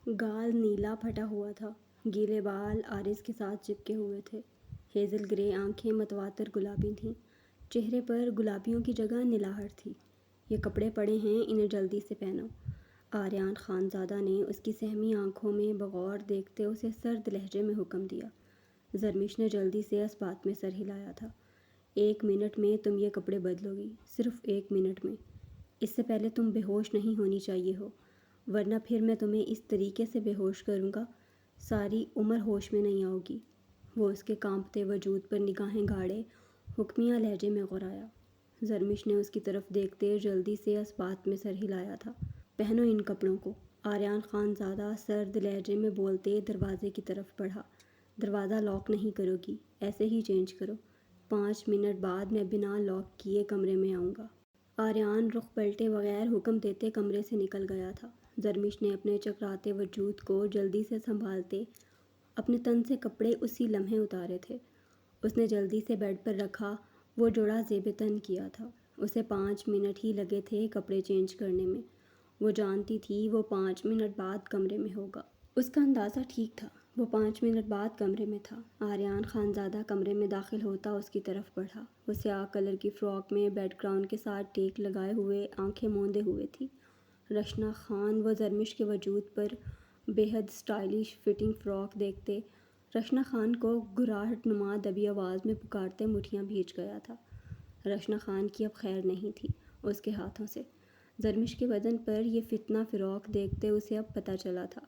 گال نیلا پھٹا ہوا تھا، گیلے بال عارض کے ساتھ چپکے ہوئے تھے، ہیزل گرے آنکھیں متواتر گلابی تھیں، چہرے پر گلابیوں کی جگہ نلاہٹ تھی۔ یہ کپڑے پڑے ہیں، انہیں جلدی سے پہنو۔ آریان خانزادہ نے اس کی سہمی آنکھوں میں بغور دیکھتے اسے سرد لہجے میں حکم دیا۔ زرمش نے جلدی سے اس بات میں سر ہلایا تھا۔ 1 منٹ میں تم یہ کپڑے بدلو گی، صرف 1 منٹ میں۔ اس سے پہلے تم بے ہوش نہیں ہونی چاہیے ہو، ورنہ پھر میں تمہیں اس طریقے سے بے ہوش کروں گا، ساری عمر ہوش میں نہیں آؤ گی۔ وہ اس کے کانپتے وجود پر نگاہیں گاڑے حکمیہ لہجے میں غرایا۔ زرمش نے اس کی طرف دیکھتے جلدی سے اس بات میں سر ہلایا تھا۔ پہنو ان کپڑوں کو۔ آریان خانزادہ سرد لہجے میں بولتے دروازے کی طرف بڑھا۔ دروازہ لاک نہیں کرو گی، ایسے ہی چینج کرو۔ 5 منٹ بعد میں بنا لاک کیے کمرے میں آؤں گا۔ آریان رخ پلٹے بغیر حکم دیتے کمرے سے نکل گیا تھا۔ زرمش نے اپنے چکراتے وجود کو جلدی سے سنبھالتے اپنے تن سے کپڑے اسی لمحے اتارے تھے۔ اس نے جلدی سے بیڈ پر رکھا، وہ جوڑا زیب تن کیا تھا۔ اسے 5 منٹ ہی لگے تھے کپڑے چینج کرنے میں۔ وہ جانتی تھی وہ 5 منٹ بعد کمرے میں ہوگا۔ اس کا اندازہ ٹھیک تھا، وہ 5 منٹ بعد کمرے میں تھا۔ آریان خانزادہ کمرے میں داخل ہوتا اس کی طرف بڑھا۔ وہ سیاہ کلر کی فراک میں بیک گراؤنڈ کے ساتھ ٹیک لگائے ہوئے آنکھیں موندے ہوئے تھی۔ رشنا خان وہ زرمش کے وجود پر بے حد اسٹائلش فٹنگ فراک دیکھتے رشنا خان کو گھراہٹ نما دبی آواز میں پکارتے مٹھیاں بھیج گیا تھا۔ رشنا خان کی اب خیر نہیں تھی اس کے ہاتھوں سے۔ زرمش کے بدن پر یہ فتنہ فراک دیکھتے اسے اب پتہ چلا تھا،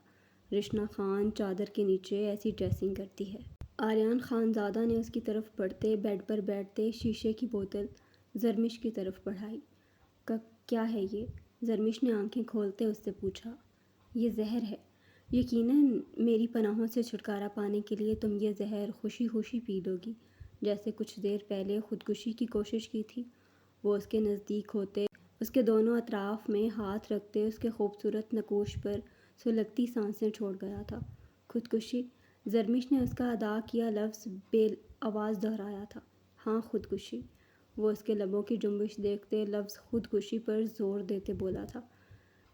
رشنا خان چادر کے نیچے ایسی ڈریسنگ کرتی ہے۔ آریان خانزادہ نے اس کی طرف بڑھتے بیڈ پر بیٹھتے شیشے کی بوتل زرمش کی طرف بڑھائی۔ کیا ہے یہ؟ زرمش نے آنکھیں کھولتے اس سے پوچھا۔ یہ زہر ہے، یقیناً میری پناہوں سے چھٹکارا پانے کے لیے تم یہ زہر خوشی خوشی پی لو گی، جیسے کچھ دیر پہلے خودکشی کی کوشش کی تھی۔ وہ اس کے نزدیک ہوتے اس کے دونوں اطراف میں ہاتھ رکھتے اس کے خوبصورت نقوش پر سلگتی سانسیں چھوڑ گیا تھا۔ خودکشی؟ زرمش نے اس کا ادا کیا لفظ بے آواز دہرایا تھا۔ ہاں، خودکشی۔ وہ اس کے لبوں کی جنبش دیکھتے لفظ خودکشی پر زور دیتے بولا تھا۔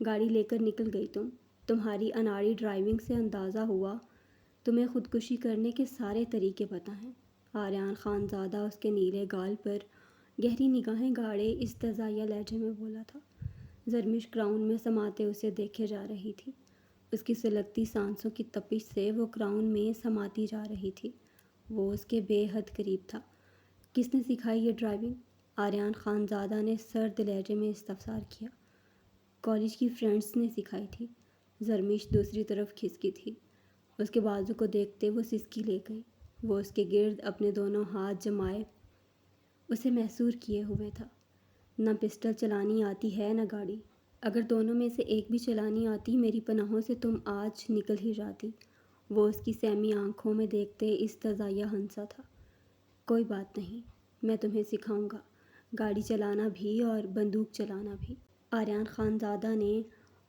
گاڑی لے کر نکل گئی تمہاری اناڑی ڈرائیونگ سے اندازہ ہوا تمہیں خودکشی کرنے کے سارے طریقے پتہ ہیں۔ آریان خانزادہ اس کے نیلے گال پر گہری نگاہیں گاڑے استحضائیہ لہجے میں بولا تھا۔ زرمش گراؤنڈ میں سماتے اسے دیکھے جا رہی تھی۔ اس کی سلگتی سانسوں کی تپش سے وہ گراؤنڈ میں سماتی جا رہی تھی۔ وہ اس کے بے حد قریب تھا۔ کس نے سکھائی یہ ڈرائیونگ؟ آریان خانزادہ نے سرد لہجے میں استفسار کیا۔ کالج کی فرینڈس نے سکھائی تھی۔ زرمش دوسری طرف کھسکی تھی۔ اس کے بازو کو دیکھتے وہ سسکی لے گئی۔ وہ اس کے گرد اپنے دونوں ہاتھ جمائے اسے محصور کیے ہوئے تھا۔ نہ پسٹل چلانی آتی ہے نہ گاڑی۔ اگر دونوں میں سے ایک بھی چلانی آتی میری پناہوں سے تم آج نکل ہی جاتی۔ وہ اس کی سہمی آنکھوں میں دیکھتے استحضائیہ ہنسا تھا۔ کوئی بات نہیں، میں تمہیں سکھاؤں گا، گاڑی چلانا بھی اور بندوق چلانا بھی۔ آریان خانزادہ نے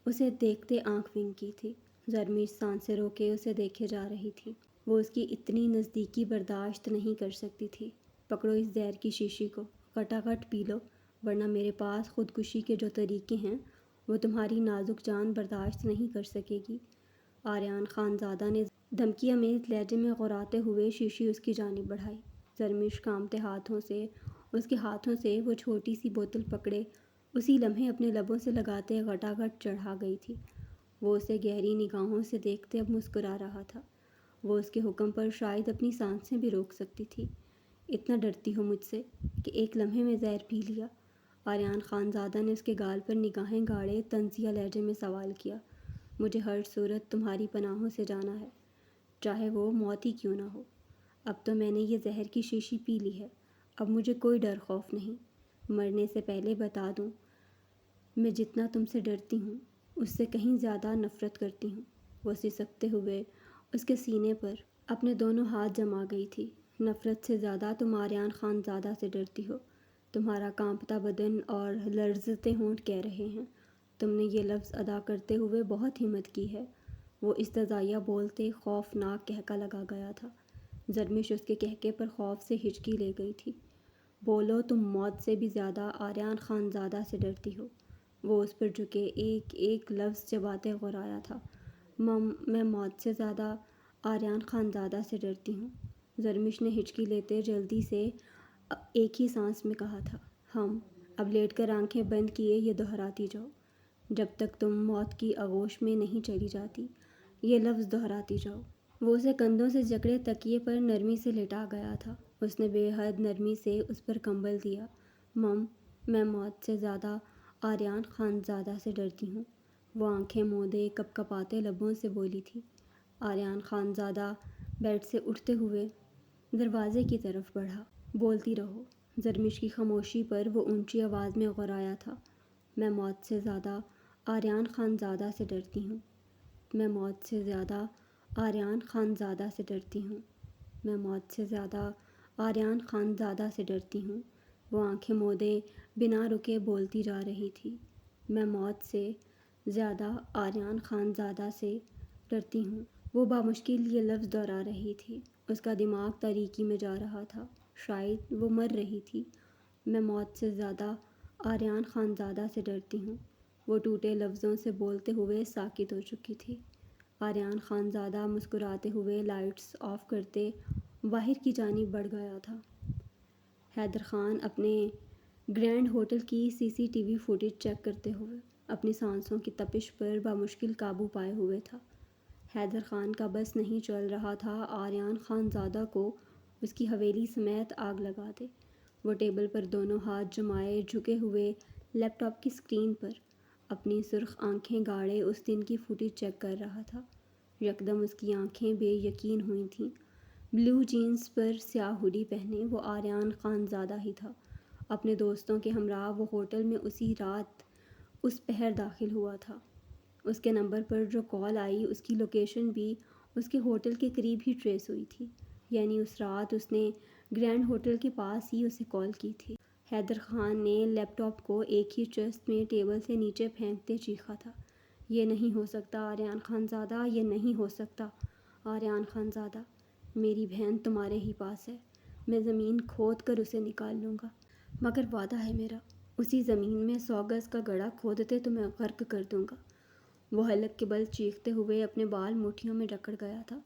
اسے دیکھتے آنکھ ونک کی تھی۔ زرمش سانسیں روکے اسے دیکھے جا رہی تھی۔ وہ اس کی اتنی نزدیکی برداشت نہیں کر سکتی تھی۔ پکڑو اس زہر کی شیشی کو، کھٹاکھٹ پی لو، ورنہ میرے پاس خودکشی کے جو طریقے ہیں وہ تمہاری نازک جان برداشت نہیں کر سکے گی۔ آریان خانزادہ نے دھمکی آمیز لہجے میں غراتے ہوئے شیشی اس کی جانب بڑھائی۔ زرمش کانپتے ہاتھوں سے اس کے ہاتھوں سے وہ چھوٹی سی بوتل پکڑے اسی لمحے اپنے لبوں سے لگاتے گھٹاگھٹ چڑھا گئی تھی۔ وہ اسے گہری نگاہوں سے دیکھتے اب مسکرا رہا تھا۔ وہ اس کے حکم پر شاید اپنی سانسیں بھی روک سکتی تھی۔ اتنا ڈرتی ہو مجھ سے کہ ایک لمحے میں زہر پی لیا؟ آریان خانزادہ نے اس کے گال پر نگاہیں گاڑے طنزیہ لہجے میں سوال کیا۔ مجھے ہر صورت تمہاری پناہوں سے جانا ہے، چاہے وہ موت ہی کیوں نہ ہو۔ اب تو میں نے یہ زہر کی شیشی پی لی ہے، اب مجھے کوئی ڈر خوف نہیں۔ مرنے سے پہلے بتا دوں، میں جتنا تم سے ڈرتی ہوں اس سے کہیں زیادہ نفرت کرتی ہوں۔ وہ سسکتے ہوئے اس کے سینے پر اپنے دونوں ہاتھ جما گئی تھی۔ نفرت سے زیادہ تم آریان خانزادہ سے ڈرتی ہو، تمہارا کانپتا بدن اور لرزتے ہونٹ کہہ رہے ہیں۔ تم نے یہ لفظ ادا کرتے ہوئے بہت ہمت کی ہے۔ وہ استحضائیہ بولتے خوفناک کہکا لگا گیا تھا۔ زرمش اس کے کہکے پر خوف سے ہچکی لے گئی تھی۔ بولو، تم موت سے بھی زیادہ آریان خانزادہ سے ڈرتی ہو۔ وہ اس پر جھکے ایک ایک لفظ چباتے غرایا تھا۔ مم میں موت سے زیادہ آریان خانزادہ سے ڈرتی ہوں، زرمش نے ہچکی لیتے جلدی سے ایک ہی سانس میں کہا تھا۔ اب لیٹ کر آنکھیں بند کیے یہ دہراتی جاؤ، جب تک تم موت کی آغوش میں نہیں چلی جاتی، یہ لفظ دہراتی جاؤ۔ وہ اسے کندھوں سے جکڑے تکیے پر نرمی سے لٹا گیا تھا۔ اس نے بے حد نرمی سے اس پر کمبل دیا۔ میں موت سے زیادہ آریان خانزادہ سے ڈرتی ہوں، وہ آنکھیں موندے کپ کپاتے لبوں سے بولی تھی۔ آریان خانزادہ بیڈ سے اٹھتے ہوئے دروازے کی طرف بڑھا۔ بولتی رہو۔ زرمش کی خاموشی پر وہ اونچی آواز میں غرایا تھا۔ میں موت سے زیادہ آریان خانزادہ سے ڈرتی ہوں، میں موت سے زیادہ آریان خانزادہ سے ڈرتی ہوں، میں موت سے زیادہ آریان خانزادہ سے ڈرتی ہوں، وہ آنکھیں موندے بنا رکے بولتی جا رہی تھی۔ میں موت سے زیادہ آریان خانزادہ سے ڈرتی ہوں۔ وہ بامشکل یہ لفظ دہرا رہی تھی۔ اس کا دماغ تاریکی میں جا رہا تھا، شاید وہ مر رہی تھی۔ میں موت سے زیادہ آریان خانزادہ سے ڈرتی ہوں، وہ ٹوٹے لفظوں سے بولتے ہوئے ساکت ہو چکی تھی۔ آریان خانزادہ مسکراتے ہوئے لائٹس آف کرتے باہر کی جانب بڑھ گیا تھا۔ حیدر خان اپنے گرینڈ ہوٹل کی CCTV فوٹیج چیک کرتے ہوئے اپنی سانسوں کی تپش پر بامشکل قابو پائے ہوئے تھا۔ حیدر خان کا بس نہیں چل رہا تھا آریان خانزادہ کو اس کی حویلی سمیت آگ لگا دے۔ وہ ٹیبل پر دونوں ہاتھ جمائے جھکے ہوئے لیپ ٹاپ کی اسکرین پر اپنی سرخ آنکھیں گاڑے اس دن کی فوٹیج چیک کر رہا تھا۔ یکدم اس کی آنکھیں بے یقین ہوئی تھیں۔ بلیو جینز پر سیاہ ہوڈی پہنے وہ آریان خانزادہ ہی تھا۔ اپنے دوستوں کے ہمراہ وہ ہوٹل میں اسی رات اس پہر داخل ہوا تھا۔ اس کے نمبر پر جو کال آئی اس کی لوکیشن بھی اس کے ہوٹل کے قریب ہی ٹریس ہوئی تھی، یعنی اس رات اس نے گرینڈ ہوٹل کے پاس ہی اسے کال کی تھی۔ حیدر خان نے لیپ ٹاپ کو ایک ہی چست میں ٹیبل سے نیچے پھینکتے چیخا تھا۔ یہ نہیں ہو سکتا آریان خانزادہ، یہ نہیں ہو سکتا آریان خانزادہ، میری بہن تمہارے ہی پاس ہے، میں زمین کھود کر اسے نکال لوں گا، مگر وعدہ ہے میرا، اسی زمین میں 100 گز کا گڑھا کھودتے تو میں غرق کر دوں گا۔ وہ حلق کے بل چیختے ہوئے اپنے بال مٹھیوں میں جکڑ گیا تھا۔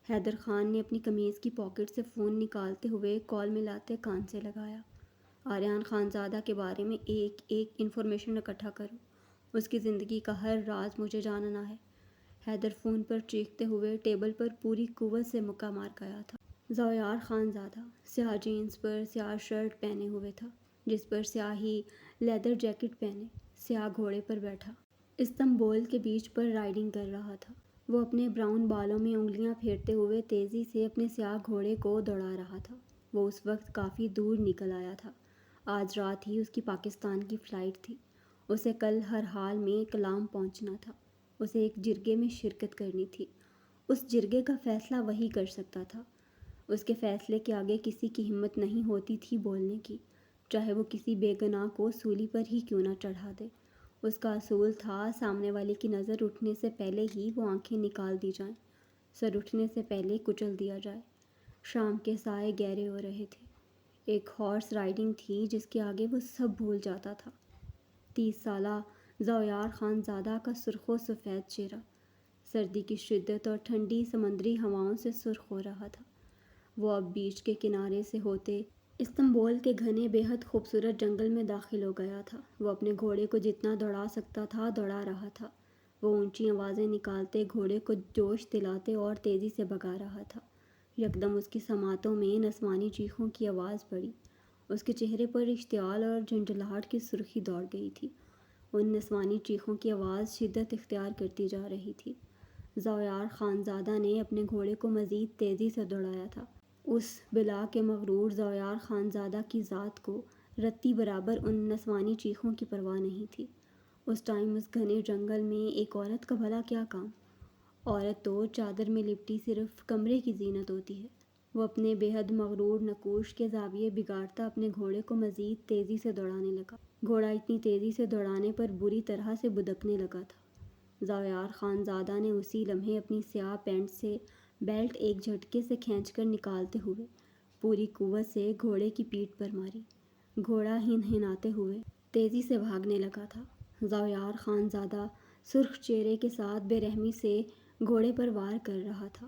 حیدر خان نے اپنی قمیض کی پاکٹ سے فون نکالتے ہوئے کال ملاتے کان سے لگایا۔ آریان خانزادہ کے بارے میں ایک ایک انفارمیشن اکٹھا کرو، اس کی زندگی کا ہر راز مجھے جاننا ہے۔ حیدر فون پر چیختے ہوئے ٹیبل پر پوری قوت سے مکہ مار گیا تھا۔ ذویار خانزادہ سیاہ جینز پر سیاہ شرٹ پہنے ہوئے تھا، جس پر سیاہی لیدر جیکٹ پہنے سیاہ گھوڑے پر بیٹھا استنبول کے بیچ پر رائڈنگ کر رہا تھا۔ وہ اپنے براؤن بالوں میں انگلیاں پھیرتے ہوئے تیزی سے اپنے سیاہ گھوڑے کو دوڑا رہا تھا۔ وہ اس وقت کافی دور نکل آیا تھا۔ آج رات ہی اس کی پاکستان کی فلائٹ تھی۔ اسے کل ہر حال میں کلام پہنچنا تھا۔ اسے ایک جرگے میں شرکت کرنی تھی۔ اس جرگے کا فیصلہ وہی کر سکتا تھا۔ اس کے فیصلے کے آگے کسی کی ہمت نہیں ہوتی تھی بولنے کی، چاہے وہ کسی بے گناہ کو سولی پر ہی کیوں نہ چڑھا دے۔ اس کا اصول تھا سامنے والے کی نظر اٹھنے سے پہلے ہی وہ آنکھیں نکال دی جائیں، سر اٹھنے سے پہلے کچل دیا جائے۔ شام کے سائے گہرے ہو رہے تھے۔ ایک ہارس رائڈنگ تھی جس کے آگے وہ سب بھول جاتا تھا۔ 30 سالہ ذویار خانزادہ کا سرخ و سفید چہرہ سردی کی شدت اور ٹھنڈی سمندری ہواؤں سے سرخ ہو رہا تھا۔ وہ اب بیچ کے کنارے سے ہوتے استنبول کے گھنے بے حد خوبصورت جنگل میں داخل ہو گیا تھا۔ وہ اپنے گھوڑے کو جتنا دوڑا سکتا تھا دوڑا رہا تھا۔ وہ اونچی آوازیں نکالتے گھوڑے کو جوش دلاتے اور تیزی سے بھگا رہا تھا۔ یکدم اس کی سماعتوں میں نسوانی چیخوں کی آواز پڑی۔ اس کے چہرے پر اشتعال اور جھنجھلاہٹ کی سرخی دوڑ گئی تھی۔ ان نسوانی چیخوں کی آواز شدت اختیار کرتی جا رہی تھی۔ ذویار خانزادہ نے اپنے گھوڑے کو مزید تیزی سے دوڑایا تھا۔ اس بلا کے مغرور ذویار خانزادہ کی ذات کو رتی برابر ان نسوانی چیخوں کی پرواہ نہیں تھی۔ اس ٹائم اس گھنے جنگل میں ایک عورت کا بھلا کیا کام؟ عورت تو چادر میں لپٹی صرف کمرے کی زینت ہوتی ہے۔ وہ اپنے بے حد مغرور نقوش کے زاویے بگاڑتا اپنے گھوڑے کو مزید تیزی سے دوڑانے لگا۔ گھوڑا اتنی تیزی سے دوڑانے پر بری طرح سے بدکنے لگا تھا۔ ذویار خانزادہ نے اسی لمحے اپنی سیاہ پینٹ سے بیلٹ ایک جھٹکے سے کھینچ کر نکالتے ہوئے پوری قوت سے گھوڑے کی پیٹھ پر ماری۔ گھوڑا ہنہناتے ہوئے تیزی سے بھاگنے لگا تھا۔ ذویار خانزادہ سرخ چہرے کے ساتھ بے رحمی سے گھوڑے پر وار کر رہا تھا۔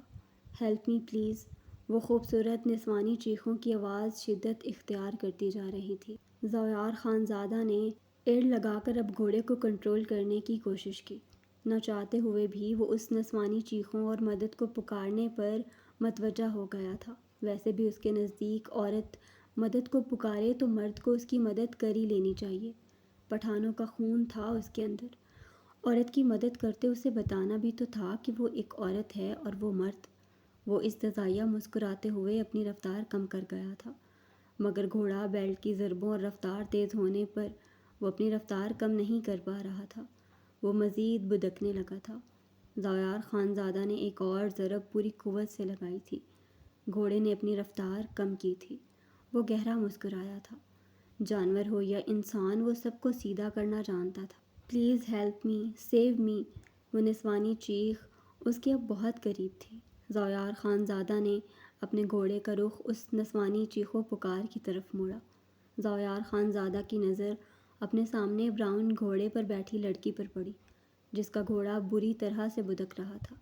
ہیلپ می پلیز، وہ خوبصورت نسوانی چیخوں کی آواز شدت اختیار کرتی جا رہی تھی۔ ذویار خانزادہ نے ایڑ لگا کر اب گھوڑے کو کنٹرول کرنے کی کوشش کی۔ نہ چاہتے ہوئے بھی وہ اس نسوانی چیخوں اور مدد کو پکارنے پر متوجہ ہو گیا تھا۔ ویسے بھی اس کے نزدیک عورت مدد کو پکارے تو مرد کو اس کی مدد کر ہی لینی چاہیے۔ پٹھانوں کا خون تھا اس کے اندر۔ عورت کی مدد کرتے اسے بتانا بھی تو تھا کہ وہ ایک عورت ہے اور وہ مرد۔ وہ استضاعیہ مسکراتے ہوئے اپنی رفتار کم کر گیا تھا، مگر گھوڑا بیلٹ کی ضربوں اور رفتار تیز ہونے پر وہ اپنی رفتار کم نہیں کر پا رہا تھا۔ وہ مزید بدکنے لگا تھا۔ ذویار خانزادہ نے ایک اور ضرب پوری قوت سے لگائی تھی۔ گھوڑے نے اپنی رفتار کم کی تھی۔ وہ گہرا مسکرایا تھا۔ جانور ہو یا انسان، وہ سب کو سیدھا کرنا جانتا تھا۔ Please help me, save me, وہ نسوانی چیخ اس کے اب بہت قریب تھی۔ ذویار خانزادہ نے اپنے گھوڑے کا رخ اس نسوانی چیخو پکار کی طرف موڑا۔ ذویار خانزادہ کی نظر اپنے سامنے براؤن گھوڑے پر بیٹھی لڑکی پر پڑی، جس کا گھوڑا بری طرح سے بدک رہا تھا۔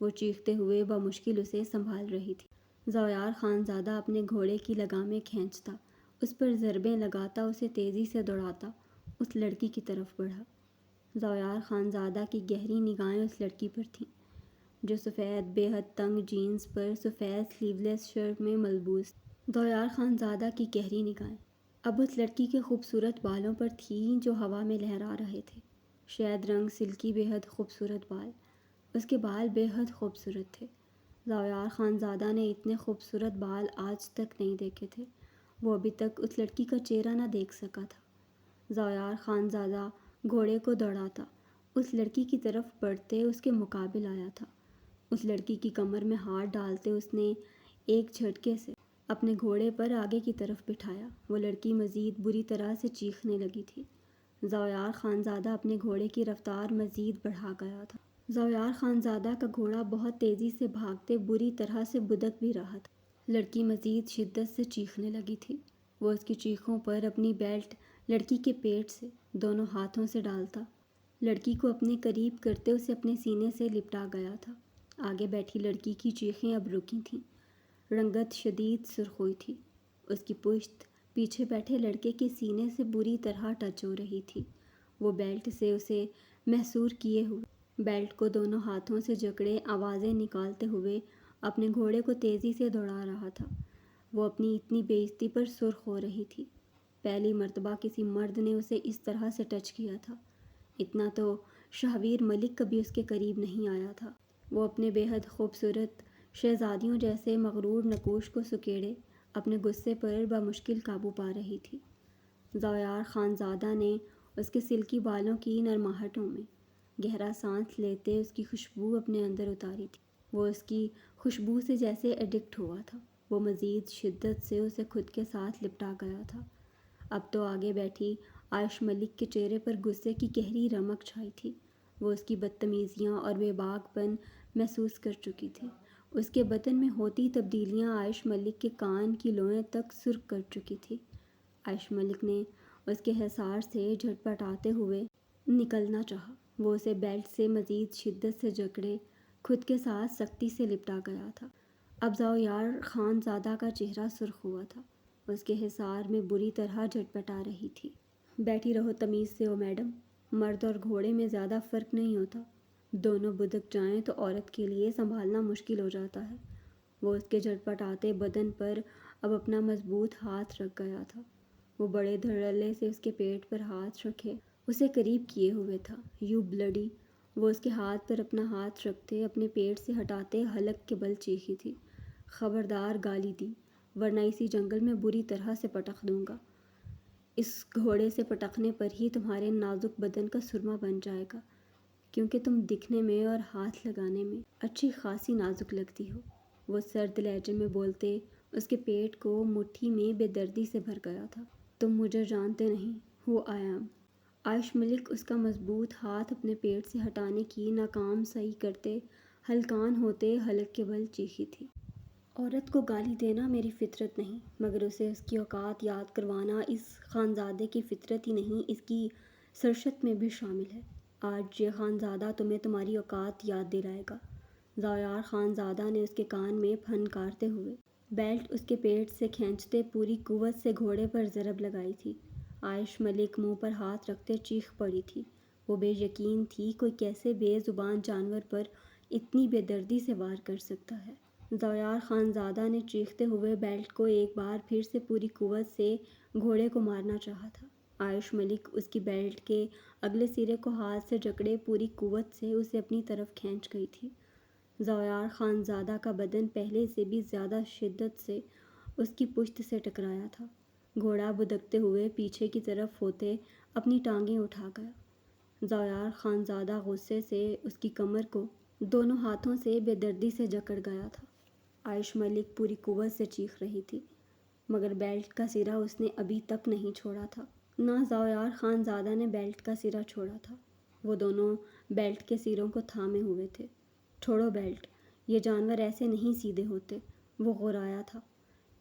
وہ چیختے ہوئے بمشکل اسے سنبھال رہی تھی۔ ذویار خانزادہ اپنے گھوڑے کی لگامیں کھینچتا، اس پر ضربیں لگاتا، اسے تیزی سے دوڑاتا اس لڑکی کی طرف بڑھا۔ ذویار خانزادہ کی گہری نگاہیں اس لڑکی پر تھیں، جو سفید بے حد تنگ جینز پر سفید سلیو لیس شرٹ میں ملبوس تھی۔ ذویار خانزادہ کی گہری نگاہیں اب اس لڑکی کے خوبصورت بالوں پر تھیں جو ہوا میں لہرا رہے تھے۔ شہد رنگ سلکی بے حد خوبصورت بال، اس کے بال بے حد خوبصورت تھے۔ ذویار خانزادہ نے اتنے خوبصورت بال آج تک نہیں دیکھے تھے۔ وہ ابھی تک اس لڑکی کا چہرہ نہ دیکھ سکا تھا۔ ذویار خانزادہ گھوڑے کو دوڑاتا اس لڑکی کی طرف بڑھتے اس کے مقابل آیا تھا۔ اس لڑکی کی کمر میں ہاتھ ڈالتے اس نے ایک جھٹکے سے اپنے گھوڑے پر آگے کی طرف بٹھایا۔ وہ لڑکی مزید بری طرح سے چیخنے لگی تھی۔ ذویار خانزادہ اپنے گھوڑے کی رفتار مزید بڑھا گیا تھا۔ ذویار خانزادہ کا گھوڑا بہت تیزی سے بھاگتے بری طرح سے بدک بھی رہا تھا۔ لڑکی مزید شدت سے چیخنے لگی تھی۔ وہ اس کی چیخوں پر اپنی بیلٹ لڑکی کے پیٹ سے دونوں ہاتھوں سے ڈالتا، لڑکی کو اپنے قریب کرتے اسے اپنے سینے سے لپٹا گیا تھا۔ آگے بیٹھی لڑکی کی چیخیں اب رکی تھیں۔ رنگت شدید سرخ ہوئی تھی۔ اس کی پشت پیچھے بیٹھے لڑکے کے سینے سے بری طرح ٹچ ہو رہی تھی۔ وہ بیلٹ سے اسے محصور کیے ہوئے بیلٹ کو دونوں ہاتھوں سے جکڑے آوازیں نکالتے ہوئے اپنے گھوڑے کو تیزی سے دوڑا رہا تھا۔ وہ اپنی اتنی بے عزتی پر سرخ ہو رہی تھی۔ پہلی مرتبہ کسی مرد نے اسے اس طرح سے ٹچ کیا تھا۔ اتنا تو شاہویر ملک کبھی اس کے قریب نہیں آیا تھا۔ وہ اپنے بے حد خوبصورت شہزادیوں جیسے مغرور نقوش کو سکیڑے اپنے غصے پر بمشکل قابو پا رہی تھی۔ ذویار خانزادہ نے اس کے سلکی بالوں کی نرماہٹوں میں گہرا سانس لیتے اس کی خوشبو اپنے اندر اتاری تھی۔ وہ اس کی خوشبو سے جیسے ایڈکٹ ہوا تھا۔ وہ مزید شدت سے اسے خود کے ساتھ لپٹا گیا تھا۔ اب تو آگے بیٹھی عائش ملک کے چہرے پر غصے کی گہری رمق چھائی تھی۔ وہ اس کی بدتمیزیاں اور بے باک پن محسوس کر چکی تھی۔ اس کے بدن میں ہوتی تبدیلیاں عائش ملک کے کان کی لوئیں تک سرخ کر چکی تھی۔ عائش ملک نے اس کے حصار سے جھٹپٹاتے ہوئے نکلنا چاہا۔ وہ اسے بیلٹ سے مزید شدت سے جکڑے خود کے ساتھ سختی سے لپٹا گیا تھا۔ اب ذویار خانزادہ کا چہرہ سرخ ہوا تھا۔ اس کے حصار میں بری طرح جھٹپٹا رہی تھی۔ بیٹھی رہو تمیز سے او میڈم، مرد اور گھوڑے میں زیادہ فرق نہیں ہوتا۔ دونوں بدک جائیں تو عورت کے لیے سنبھالنا مشکل ہو جاتا ہے۔ وہ اس کے جھٹپٹاتے بدن پر اب اپنا مضبوط ہاتھ رکھ گیا تھا۔ وہ بڑے دھڑلے سے اس کے پیٹ پر ہاتھ رکھے اسے قریب کیے ہوئے تھا۔ یو بلڈی، وہ اس کے ہاتھ پر اپنا ہاتھ رکھتے اپنے پیٹ سے ہٹاتے حلق کے بل چیخی تھی۔ خبردار، گالی دی، ورنہ اسی جنگل میں بری طرح سے پٹخ دوں گا۔ اس گھوڑے سے پٹخنے پر ہی تمہارے نازک بدن کا سرما بن جائے گا، کیونکہ تم دکھنے میں اور ہاتھ لگانے میں اچھی خاصی نازک لگتی ہو۔ وہ سرد لہجے میں بولتے اس کے پیٹ کو مٹھی میں بے دردی سے بھر گیا تھا۔ تم مجھے جانتے نہیں، ہو آئی ایم۔ عائش ملک اس کا مضبوط ہاتھ اپنے پیٹ سے ہٹانے کی ناکام سعی کرتے ہلکان ہوتے حلق کے بل چیخی تھی۔ عورت کو گالی دینا میری فطرت نہیں، مگر اسے اس کی اوقات یاد کروانا اس خانزادے کی فطرت ہی نہیں، اس کی سرشت میں بھی شامل ہے۔ آج یہ خانزادہ تمہیں تمہاری اوقات یاد دلائے گا۔ ذویار خانزادہ نے اس کے کان میں پھنکارتے ہوئے بیلٹ اس کے پیٹ سے کھینچتے پوری قوت سے گھوڑے پر ضرب لگائی تھی۔ عائش ملک منہ پر ہاتھ رکھتے چیخ پڑی تھی۔ وہ بے یقین تھی کوئی کیسے بے زبان جانور پر اتنی بے دردی سے وار کر سکتا ہے۔ ذویار خانزادہ نے چیختے ہوئے بیلٹ کو ایک بار پھر سے پوری قوت سے گھوڑے کو مارنا چاہا تھا۔ عائش ملک اس کی بیلٹ کے اگلے سرے کو ہاتھ سے جکڑے پوری قوت سے اسے اپنی طرف کھینچ گئی تھی۔ ذویار خانزادہ کا بدن پہلے سے بھی زیادہ شدت سے اس کی پشت سے ٹکرایا تھا۔ گھوڑا بدکتے ہوئے پیچھے کی طرف ہوتے اپنی ٹانگیں اٹھا گیا۔ ذویار خانزادہ غصے سے اس کی کمر کو دونوں ہاتھوں سے بے دردی سے جکڑ گیا تھا۔ عائش ملک پوری قوت سے چیخ رہی تھی، مگر بیلٹ کا سرا اس نے ابھی تک نہیں چھوڑا تھا۔ نہ ذویار خانزادہ نے بیلٹ کا سرا چھوڑا تھا۔ وہ دونوں بیلٹ کے سروں کو تھامے ہوئے تھے۔ چھوڑو بیلٹ، یہ جانور ایسے نہیں سیدھے ہوتے۔ وہ غرایا تھا۔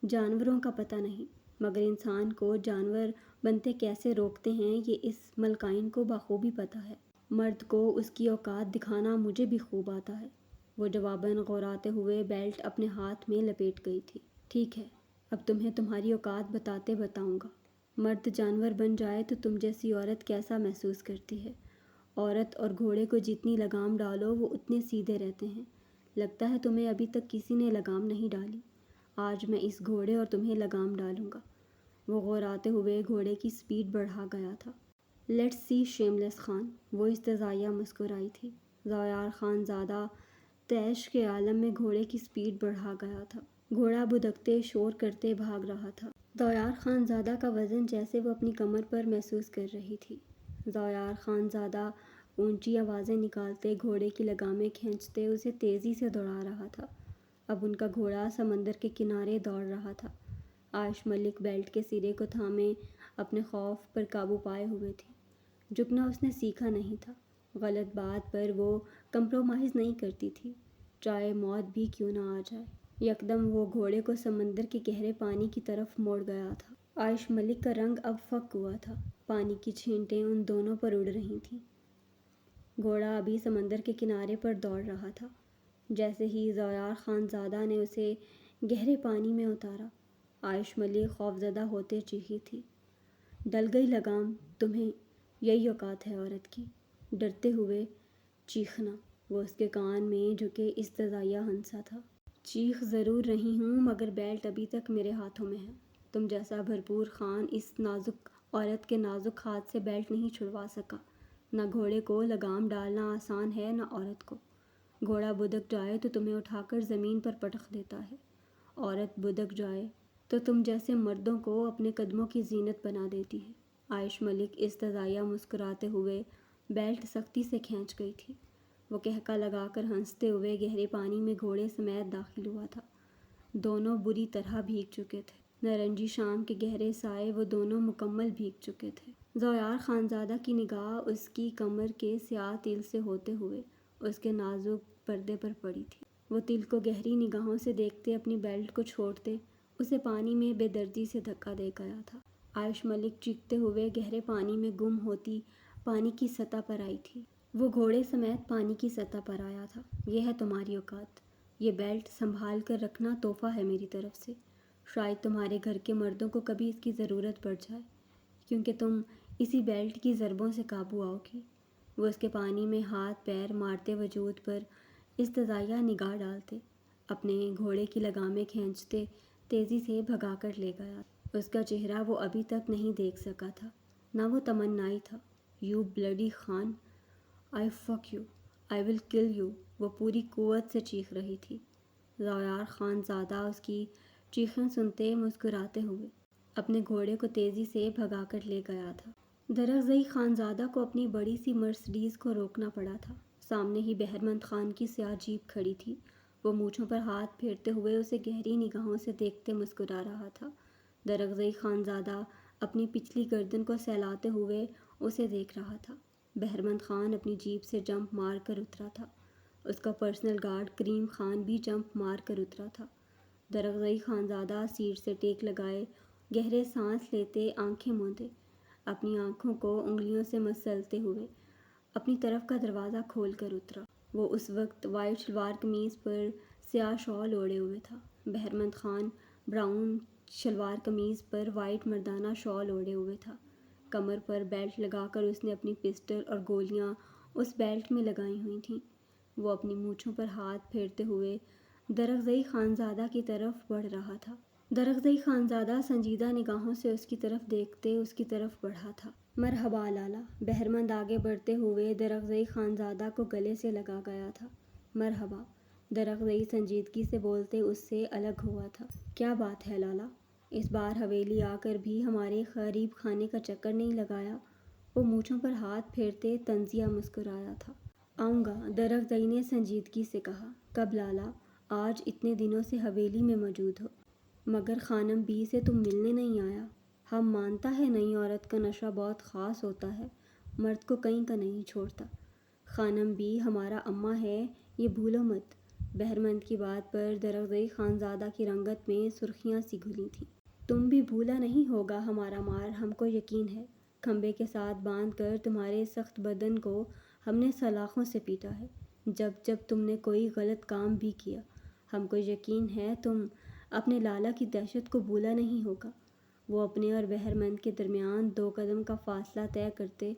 جانوروں کا پتہ نہیں، مگر انسان کو جانور بنتے کیسے روکتے ہیں یہ اس ملکائن کو بخوبی پتہ ہے۔ مرد کو اس کی اوقات دکھانا مجھے بھی خوب آتا ہے۔ وہ جواباً غراتے ہوئے بیلٹ اپنے ہاتھ میں لپیٹ گئی تھی۔ ٹھیک ہے، اب تمہیں تمہاری اوقات بتاؤں گا۔ مرد جانور بن جائے تو تم جیسی عورت کیسا محسوس کرتی ہے؟ عورت اور گھوڑے کو جتنی لگام ڈالو وہ اتنے سیدھے رہتے ہیں۔ لگتا ہے تمہیں ابھی تک کسی نے لگام نہیں ڈالی۔ آج میں اس گھوڑے اور تمہیں لگام ڈالوں گا۔ وہ غراتے ہوئے گھوڑے کی سپیڈ بڑھا گیا تھا۔ لیٹس سی شیم لیس خان، وہ استزائیہ مسکرائی تھی۔ ذویار خانزادہ طیش کے عالم میں گھوڑے کی سپیڈ بڑھا گیا تھا۔ گھوڑا بدکتے شور کرتے بھاگ رہا تھا۔ ذویار خانزادہ کا وزن جیسے وہ اپنی کمر پر محسوس کر رہی تھی۔ ذویار خانزادہ اونچی آوازیں نکالتے گھوڑے کی لگامیں کھینچتے اسے تیزی سے دوڑا رہا تھا۔ اب ان کا گھوڑا سمندر کے کنارے دوڑ رہا تھا۔ عائش ملک بیلٹ کے سرے کو تھامے اپنے خوف پر قابو پائے ہوئے تھی۔ جھکنا اس نے سیکھا نہیں تھا۔ غلط بات پر وہ کمپرومائز نہیں کرتی تھی، چاہے موت بھی کیوں نہ آ جائے۔ یکدم وہ گھوڑے کو سمندر کے گہرے پانی کی طرف موڑ گیا تھا۔ عائش ملک کا رنگ اب فک ہوا تھا۔ پانی کی چھینٹیں ان دونوں پر اڑ رہی تھیں۔ گھوڑا ابھی سمندر کے کنارے پر دوڑ رہا تھا۔ جیسے ہی ذویار خانزادہ نے اسے گہرے پانی میں اتارا، عائش ملک خوفزدہ ہوتے چیخی تھی، ڈل گئی لگام، تمہیں یہی اوقات ہے عورت کی۔ ڈرتے ہوئے چیخنا، وہ اس کے کان میں جھکے استزائیہ ہنسا تھا۔ چیخ ضرور رہی ہوں مگر بیلٹ ابھی تک میرے ہاتھوں میں ہے۔ تم جیسا بھرپور خان اس نازک عورت کے نازک ہاتھ سے بیلٹ نہیں چھڑوا سکا۔ نہ گھوڑے کو لگام ڈالنا آسان ہے نہ عورت کو۔ گھوڑا بدک جائے تو تمہیں اٹھا کر زمین پر پٹخ دیتا ہے، عورت بدک جائے تو تم جیسے مردوں کو اپنے قدموں کی زینت بنا دیتی ہے۔ عائش ملک استزائیہ مسکراتے ہوئے بیلٹ سختی سے کھینچ گئی تھی۔ وہ کہکا لگا کر ہنستے ہوئے گہرے پانی میں گھوڑے سمیت داخل ہوا تھا۔ دونوں بری طرح بھیگ چکے تھے۔ نارنجی شام کے گہرے سائے وہ دونوں مکمل بھیگ چکے تھے۔ ذویار خانزادہ کی نگاہ اس کی کمر کے سیاہ تل سے ہوتے ہوئے اس کے نازک پردے پر پڑی تھی۔ وہ تل کو گہری نگاہوں سے دیکھتے اپنی بیلٹ کو چھوڑتے اسے پانی میں بے دردی سے دھکا دے گیا تھا۔ عائش ملک چیختے ہوئے گہرے پانی میں گم ہوتی پانی کی سطح پر آئی تھی۔ وہ گھوڑے سمیت پانی کی سطح پر آیا تھا۔ یہ ہے تمہاری اوقات۔ یہ بیلٹ سنبھال کر رکھنا تحفہ ہے میری طرف سے۔ شاید تمہارے گھر کے مردوں کو کبھی اس کی ضرورت پڑ جائے، کیونکہ تم اسی بیلٹ کی ضربوں سے قابو آؤ گی۔ وہ اس کے پانی میں ہاتھ پیر مارتے وجود پر استزائیہ نگاہ ڈالتے اپنے گھوڑے کی لگامیں کھینچتے تیزی سے بھگا کر لے گیا۔ اس کا چہرہ وہ ابھی تک نہیں دیکھ سکا تھا، نہ وہ تمنائی تھا۔ یو بلڈی خان، آئی فک یو، آئی ول کل یو، وہ پوری قوت سے چیخ رہی تھی۔ ذویار خانزادہ اس کی چیخیں سنتے مسکراتے ہوئے اپنے گھوڑے کو تیزی سے بھگا کر لے گیا تھا۔ درغزئی خانزادہ کو اپنی بڑی سی مرسڈیز کو روکنا پڑا تھا۔ سامنے ہی بہرمند خان کی سیاہ جیپ کھڑی تھی۔ وہ مونچھوں پر ہاتھ پھیرتے ہوئے اسے گہری نگاہوں سے دیکھتے مسکرا رہا تھا۔ درغزئی خانزادہ اپنی پچھلی گردن کو سہلاتے ہوئے اسے دیکھ رہا تھا۔ بہرمند خان اپنی جیپ سے جمپ مار کر اترا تھا۔ اس کا پرسنل گارڈ کریم خان بھی جمپ مار کر اترا تھا۔ درغزئی خانزادہ سیٹ سے ٹیک لگائے گہرے سانس لیتے آنکھیں موندے اپنی آنکھوں کو انگلیوں سے مسلتے ہوئے اپنی طرف کا دروازہ کھول کر اترا۔ وہ اس وقت وائٹ شلوار قمیض پر سیاہ شال اوڑھے ہوئے تھا۔ بہرمند خان براؤن شلوار قمیض پر وائٹ مردانہ شال اوڑھے ہوئے تھا۔ کمر پر بیلٹ لگا کر اس نے اپنی پسٹل اور گولیاں اس بیلٹ میں لگائی ہوئی تھیں۔ وہ اپنی مونچھوں پر ہاتھ پھیرتے ہوئے درغزئی خانزادہ کی طرف بڑھ رہا تھا۔ درغزئی خانزادہ سنجیدہ نگاہوں سے اس کی طرف دیکھتے اس کی طرف بڑھا تھا۔ مرحبا لالا۔ بہرمند آگے بڑھتے ہوئے درغزئی خانزادہ کو گلے سے لگا گیا تھا۔ مرحبا۔ درغزئی سنجیدگی سے بولتے اس سے الگ ہوا تھا۔ کیا بات ہے لالا؟ اس بار حویلی آ کر بھی ہمارے غریب خانے کا چکر نہیں لگایا؟ وہ مونچھوں پر ہاتھ پھیرتے طنزیہ مسکرایا تھا۔ آؤں گا، درغزئی نے سنجیدگی سے کہا۔ کب لالا؟ آج اتنے دنوں سے حویلی میں موجود ہو، مگر خانم بی سے تم ملنے نہیں آیا۔ ہم مانتا ہے نئی عورت کا نشہ بہت خاص ہوتا ہے، مرد کو کہیں کا نہیں چھوڑتا۔ خانم بی ہمارا اماں ہے، یہ بھولو مت۔ بہرمند کی بات پر درغزئی خانزادہ کی رنگت میں سرخیاں سی گھلی تھیں۔ تم بھی بھولا نہیں ہوگا ہمارا مار، ہم کو یقین ہے۔ کھمبے کے ساتھ باندھ کر تمہارے سخت بدن کو ہم نے سلاخوں سے پیٹا ہے، جب جب تم نے کوئی غلط کام بھی کیا۔ ہم کو یقین ہے تم اپنے لالا کی دہشت کو بھولا نہیں ہوگا۔ وہ اپنے اور بہرمند کے درمیان 2 قدم کا فاصلہ طے کرتے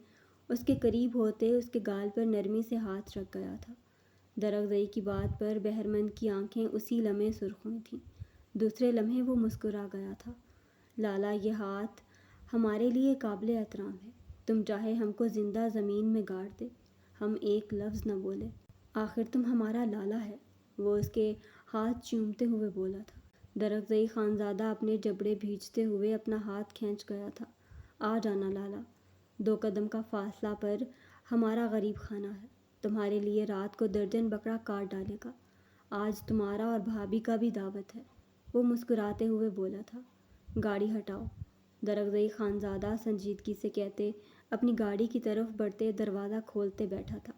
اس کے قریب ہوتے اس کے گال پر نرمی سے ہاتھ رکھ گیا تھا۔ درغزئی کی بات پر بہرمند کی آنکھیں اسی لمحے سرخ ہوئی تھیں۔ دوسرے لمحے وہ مسکرا گیا تھا۔ لالا، یہ ہاتھ ہمارے لیے قابل احترام ہے، تم چاہے ہم کو زندہ زمین میں گاڑ دے، ہم ایک لفظ نہ بولے۔ آخر تم ہمارا لالا ہے، وہ اس کے ہاتھ چومتے ہوئے بولا تھا۔ درغزئی خانزادہ اپنے جبڑے بھیجتے ہوئے اپنا ہاتھ کھینچ گیا تھا۔ آ جانا لالا، 2 قدم کا فاصلہ پر ہمارا غریب خانہ ہے، تمہارے لیے رات کو درجن بکرا کاٹ ڈالے گا۔ آج تمہارا اور بھابھی کا بھی دعوت ہے، وہ مسکراتے ہوئے بولا تھا۔ گاڑی ہٹاؤ، درغزئی خانزادہ سنجیدگی سے کہتے اپنی گاڑی کی طرف بڑھتے دروازہ کھولتے بیٹھا تھا۔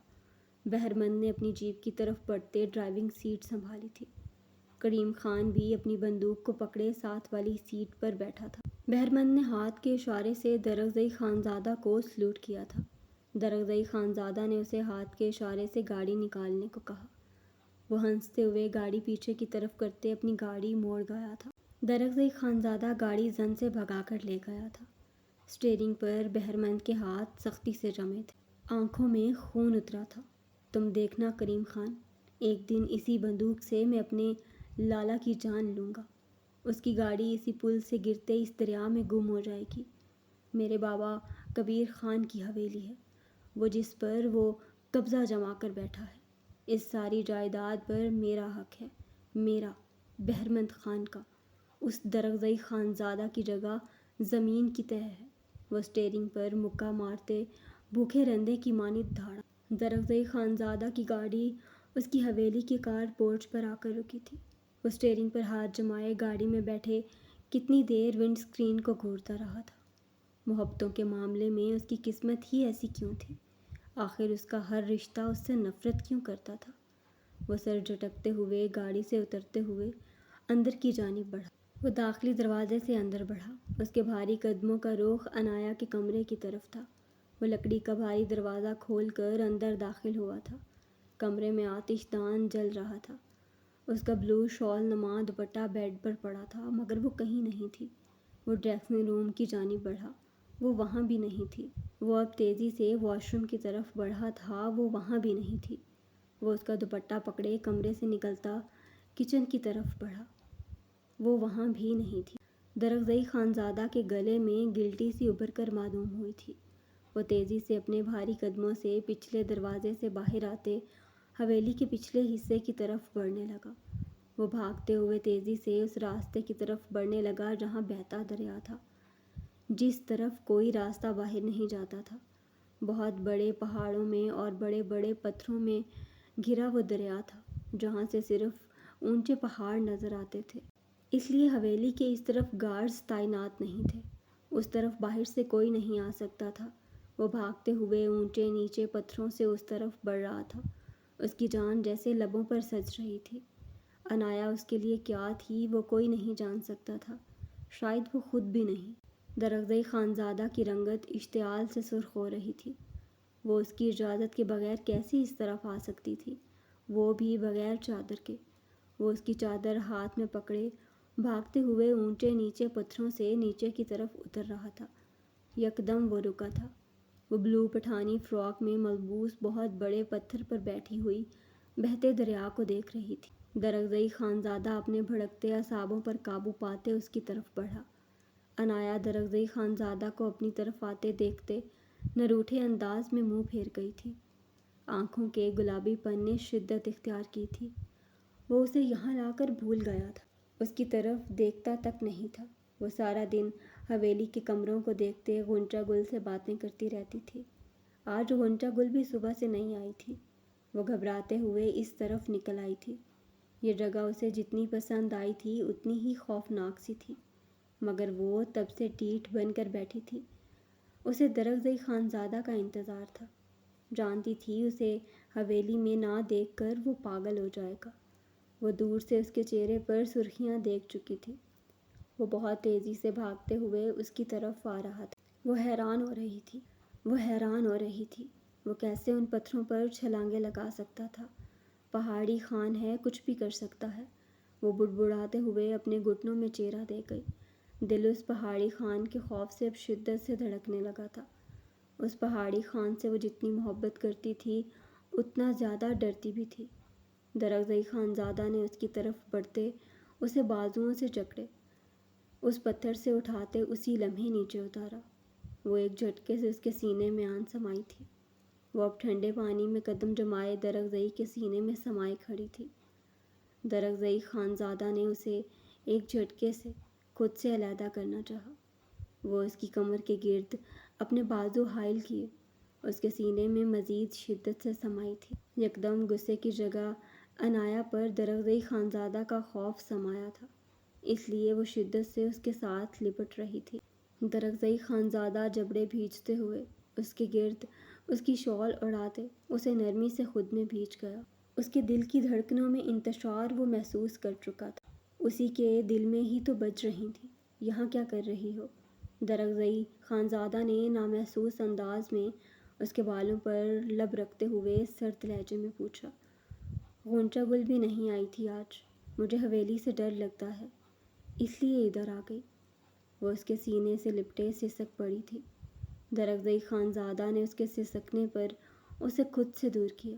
بہرمند نے اپنی جیپ کی طرف بڑھتے ڈرائیونگ سیٹ سنبھالی تھی۔ کریم خان بھی اپنی بندوق کو پکڑے ساتھ والی سیٹ پر بیٹھا تھا۔ بہرمند نے ہاتھ کے اشارے سے درغزئی خانزادہ کو سلوٹ کیا تھا۔ درغزئی خانزادہ نے اسے ہاتھ کے اشارے سے گاڑی نکالنے کو کہا۔ وہ ہنستے ہوئے گاڑی پیچھے کی طرف کرتے اپنی گاڑی موڑ گیا تھا۔ درغزئی خانزادہ گاڑی زن سے بھگا کر لے گیا تھا۔ اسٹیئرنگ پر بہرمند کے ہاتھ سختی سے جمے تھے، آنکھوں میں خون اترا تھا۔ تم دیکھنا کریم خان، ایک دن اسی بندوق سے میں اپنے لالا کی جان لوں گا۔ اس کی گاڑی اسی پل سے گرتے اس دریا میں گم ہو جائے گی۔ میرے بابا کبیر خان کی حویلی ہے، وہ جس پر وہ قبضہ جما کر بیٹھا ہے، اس ساری جائیداد پر میرا حق ہے، میرا، بہرمند خان کا۔ اس درغزئی خانزادہ کی جگہ زمین کی تہہ ہے۔ وہ اسٹیئرنگ پر مکہ مارتے بھوکے رندے کی مانند دھاڑا۔ درغزئی خانزادہ کی گاڑی اس کی حویلی کے کار پورچ پر آ کر رکی تھی۔ وہ اسٹیئرنگ پر ہاتھ جمائے گاڑی میں بیٹھے کتنی دیر ونڈ اسکرین کو گھورتا رہا تھا۔ محبتوں کے معاملے میں اس کی قسمت ہی ایسی کیوں تھی؟ آخر اس کا ہر رشتہ اس سے نفرت کیوں کرتا تھا؟ وہ سر جھٹکتے ہوئے گاڑی سے اترتے ہوئے اندر کی جانب بڑھا۔ وہ داخلی دروازے سے اندر بڑھا۔ اس کے بھاری قدموں کا رخ عنایا کے کمرے کی طرف تھا۔ وہ لکڑی کا بھاری دروازہ کھول کر اندر داخل ہوا تھا۔ کمرے میں آتش دان جل رہا تھا۔ اس کا بلو شال نما دوپٹہ بیڈ پر پڑا تھا، مگر وہ کہیں نہیں تھی۔ وہ ڈریسنگ روم کی جانب بڑھا، وہ وہاں بھی نہیں تھی۔ وہ اب تیزی سے واش روم کی طرف بڑھا تھا، وہ وہاں بھی نہیں تھی۔ وہ اس کا دوپٹہ پکڑے کمرے سے نکلتا کچن کی طرف بڑھا، وہ وہاں بھی نہیں تھی۔ درغزئی خانزادہ کے گلے میں گلٹی سی ابھر کر معلوم ہوئی تھی۔ وہ تیزی سے اپنے بھاری قدموں سے پچھلے دروازے سے باہر آتے حویلی کے پچھلے حصے کی طرف بڑھنے لگا۔ وہ بھاگتے ہوئے تیزی سے اس راستے کی طرف بڑھنے لگا جہاں بہتا دریا تھا، جس طرف کوئی راستہ باہر نہیں جاتا تھا۔ بہت بڑے پہاڑوں میں اور بڑے بڑے پتھروں میں گھرا وہ دریا تھا، جہاں سے صرف اونچے پہاڑ نظر آتے تھے۔ اس لیے حویلی کے اس طرف گارڈز تعینات نہیں تھے، اس طرف باہر سے کوئی نہیں آ سکتا تھا۔ وہ بھاگتے ہوئے اونچے نیچے پتھروں سے اس طرف بڑھ رہا تھا۔ اس کی جان جیسے لبوں پر سج رہی تھی۔ عنایا اس کے لیے کیا تھی وہ کوئی نہیں جان سکتا تھا، شاید وہ خود بھی نہیں۔ درغزئی خانزادہ کی رنگت اشتعال سے سرخ ہو رہی تھی۔ وہ اس کی اجازت کے بغیر کیسی اس طرف آ سکتی تھی، وہ بھی بغیر چادر کے۔ وہ اس کی چادر ہاتھ میں پکڑے بھاگتے ہوئے اونچے نیچے پتھروں سے نیچے کی طرف اتر رہا تھا۔ یکدم وہ رکا تھا۔ وہ بلو پٹھانی فراک میں ملبوس بہت بڑے پتھر پر بیٹھی ہوئی بہتے دریا کو دیکھ رہی تھی۔ درگزئی خانزادہ اپنے بھڑکتے اعصابوں پر قابو پاتے اس کی طرف بڑھا۔ عنایا درگزئی خانزادہ کو اپنی طرف آتے دیکھتے نروٹھے انداز میں منہ پھیر گئی تھی۔ آنکھوں کے گلابی پن نے شدت اختیار کی تھی۔ وہ اسے یہاں لا کر بھول گیا تھا، اس کی طرف دیکھتا تک نہیں تھا۔ وہ سارا دن حویلی کے کمروں کو دیکھتے غنچہ گل سے باتیں کرتی رہتی تھی۔ آج غنچہ گل بھی صبح سے نہیں آئی تھی۔ وہ گھبراتے ہوئے اس طرف نکل آئی تھی۔ یہ جگہ اسے جتنی پسند آئی تھی اتنی ہی خوفناک سی تھی، مگر وہ تب سے ٹھیٹھ بن کر بیٹھی تھی۔ اسے درگزئی خانزادہ کا انتظار تھا۔ جانتی تھی اسے حویلی میں نہ دیکھ کر وہ پاگل ہو جائے گا۔ وہ دور سے اس کے چہرے پر سرخیاں دیکھ چکی تھی۔ وہ بہت تیزی سے بھاگتے ہوئے اس کی طرف آ رہا تھا۔ وہ حیران ہو رہی تھی وہ کیسے ان پتھروں پر چھلانگیں لگا سکتا تھا۔ پہاڑی خان ہے، کچھ بھی کر سکتا ہے۔ وہ بڑبڑاتے ہوئے اپنے گھٹنوں میں چہرہ دے گئی۔ دل اس پہاڑی خان کے خوف سے اب شدت سے دھڑکنے لگا تھا۔ اس پہاڑی خان سے وہ جتنی محبت کرتی تھی اتنا زیادہ ڈرتی بھی تھی۔ درگزئی خانزادہ نے اس کی طرف بڑھتے اسے بازوؤں سے جکڑے، اس پتھر سے اٹھاتے اسی لمحے نیچے اتارا۔ وہ ایک جھٹکے سے اس کے سینے میں آن سمائی تھی۔ وہ اب ٹھنڈے پانی میں قدم جمائے درگزئی کے سینے میں سمائے کھڑی تھی۔ درگزئی خانزادہ نے اسے ایک جھٹکے سے خود سے علیحدہ کرنا چاہا۔ وہ اس کی کمر کے گرد اپنے بازو حائل کیے، اس کے سینے میں مزید شدت سے سمائی تھی۔ یکدم غصے کی جگہ عنایا پر درگزئی خانزادہ کا خوف سمایا تھا، اس لیے وہ شدت سے اس کے ساتھ لپٹ رہی تھی۔ درگزئی خانزادہ جبڑے بھیجتے ہوئے اس کے گرد اس کی شال اڑاتے اسے نرمی سے خود میں بھیج گیا۔ اس کے دل کی دھڑکنوں میں انتشار وہ محسوس کر چکا تھا۔ اسی کے دل میں ہی تو بج رہی تھی۔ یہاں کیا کر رہی ہو؟ درگزئی خانزادہ نے نامحسوس انداز میں اس کے بالوں پر لب رکھتے ہوئے سرد لہجے میں پوچھا۔ غنچہ گل بھی نہیں آئی تھی آج، مجھے حویلی سے ڈر لگتا ہے، اس لیے ادھر آ گئی۔ وہ اس کے سینے سے لپٹے سسک پڑی تھی۔ درگزئی خانزادہ نے اس کے سسکنے پر اسے خود سے دور کیا۔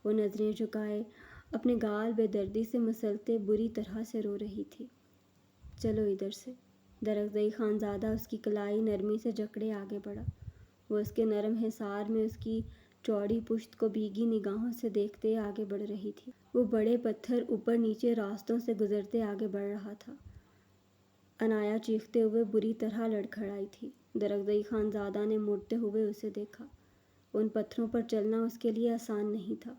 وہ نظریں جھکائے اپنے گال بے دردی سے مسلتے بری طرح سے رو رہی تھی۔ چلو ادھر سے۔ درگزئی خانزادہ اس کی کلائی نرمی سے جکڑے آگے بڑھا۔ وہ اس کے نرم حصار میں اس کی چوڑی پشت کو بھیگی نگاہوں سے دیکھتے آگے بڑھ رہی تھی۔ وہ بڑے پتھر اوپر نیچے راستوں سے گزرتے آگے بڑھ رہا تھا۔ عنایا چیختے ہوئے بری طرح لڑکھڑائی تھی۔ درگزئی خانزادہ نے مڑتے ہوئے اسے دیکھا۔ ان پتھروں پر چلنا اس کے لیے آسان نہیں تھا۔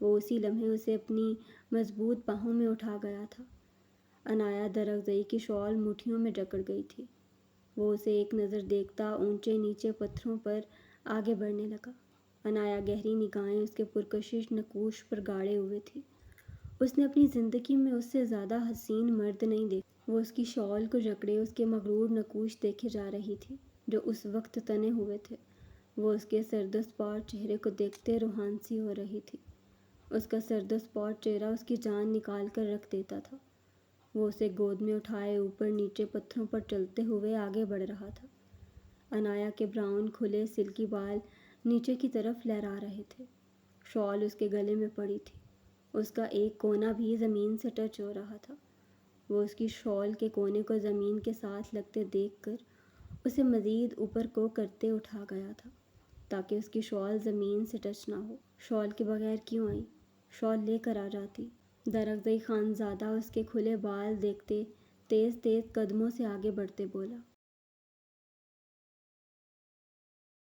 وہ اسی لمحے اسے اپنی مضبوط باہوں میں اٹھا گیا تھا۔ عنایا درگزئی کی شال مٹھیوں میں جکڑ گئی تھی۔ وہ اسے ایک نظر دیکھتا اونچے نیچے پتھروں پر آگے بڑھنے لگا۔ عنایا گہری نگاہیں اس کے پرکشش نقوش پر گاڑے ہوئے تھی۔ اس نے اپنی زندگی میں اس سے زیادہ حسین مرد نہیں دیکھا۔ وہ اس کی شال کو جکڑے اس کے مغرور نقوش دیکھے جا رہی تھی جو اس وقت تنے ہوئے تھے۔ وہ اس کے سرد و سپاٹ چہرے کو دیکھتے روحان سی ہو رہی تھی۔ اس کا سرد و سپاٹ چہرہ اس کی جان نکال کر رکھ دیتا تھا۔ وہ اسے گود میں اٹھائے اوپر نیچے پتھروں پر چلتے ہوئے آگے بڑھ رہا تھا۔ عنایا کے براؤن کھلے سلکی بال نیچے کی طرف لہرا رہے تھے۔ شال اس کے گلے میں پڑی تھی، اس کا ایک کونا بھی زمین سے ٹچ ہو رہا تھا۔ وہ اس کی شال کے کونے کو زمین کے ساتھ لگتے دیکھ کر اسے مزید اوپر کو کرتے اٹھا گیا تھا تاکہ اس کی شال زمین سے ٹچ نہ ہو۔ شال کے بغیر کیوں آئی؟ شال لے کر آ جاتی۔ درگزئی خانزادہ اس کے کھلے بال دیکھتے تیز تیز قدموں سے آگے بڑھتے بولا۔